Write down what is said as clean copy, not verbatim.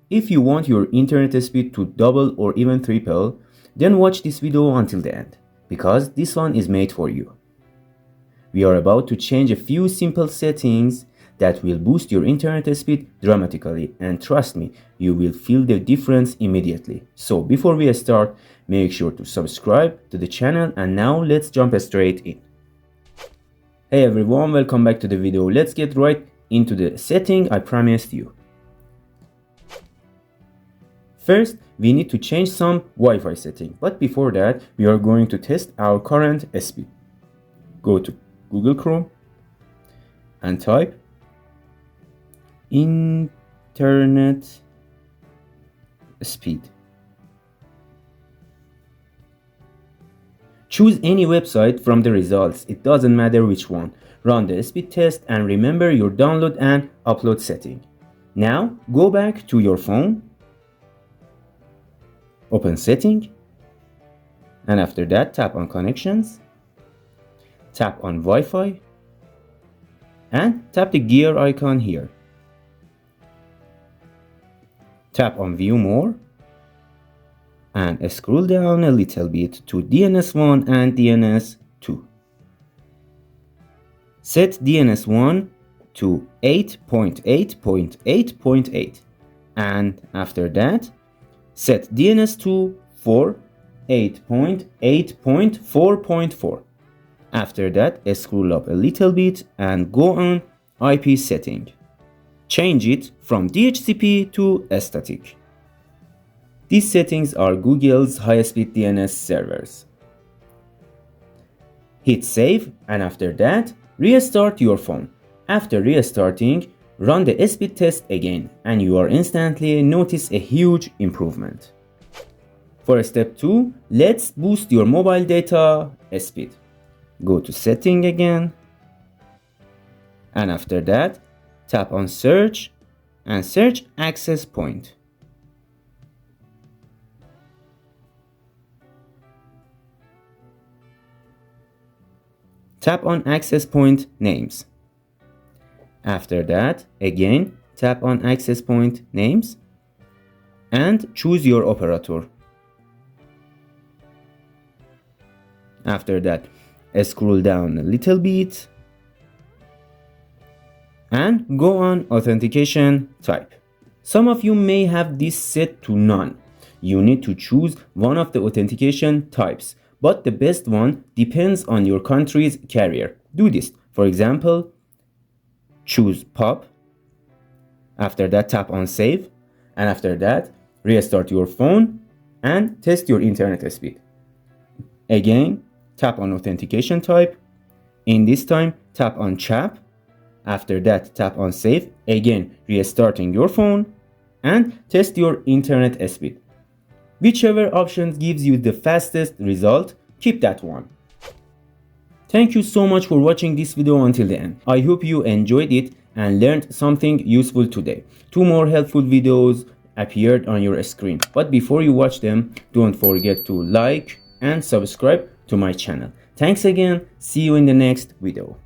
If you want your internet speed to double or even triple, then watch this video until the end, because this one is made for you. We are about to change a few simple settings that will boost your internet speed dramatically, and trust me, you will feel the difference immediately. So before we start, make sure to subscribe to the channel, and now let's jump straight in. Hey everyone, welcome back to the video. Let's get right into the setting I promised you. First, we need to change some Wi-Fi setting, but before that, we are going to test our current speed. Go to Google Chrome and type internet speed. Choose any website from the results, it doesn't matter which one. Run the speed test and remember your download and upload setting. Now go back to your phone, open setting, and after that tap on connections, tap on Wi-Fi, and tap the gear icon here. Tap on view more and scroll down a little bit to DNS1 and DNS2. Set DNS1 to 8.8.8.8 and after that set DNS2 for 8.8.4.4. After that, scroll up a little bit and go on IP setting. Change it from DHCP to static. These settings are Google's high-speed DNS servers. Hit save and after that, restart your phone. After restarting, run the speed test again and you will instantly notice a huge improvement. For step 2, let's boost your mobile data speed. Go to setting again and after that tap on search and search access point. Tap on access point names. After that, again, tap on access point names and choose your operator. After that, scroll down a little bit and go on authentication type. Some of you may have this set to none. You need to choose one of the authentication types, but the best one depends on your country's carrier. Do this. For example, choose POP. After that, tap on save. And after that, restart your phone and test your internet speed. Again, tap on authentication type. In this time, tap on CHAP. After that, tap on save. Again, restarting your phone and test your internet speed. Whichever option gives you the fastest result, keep that one. Thank you so much for watching this video until the end. I hope you enjoyed it and learned something useful today. 2 more helpful videos appeared on your screen. But before you watch them, don't forget to like and subscribe to my channel. Thanks again. See you in the next video.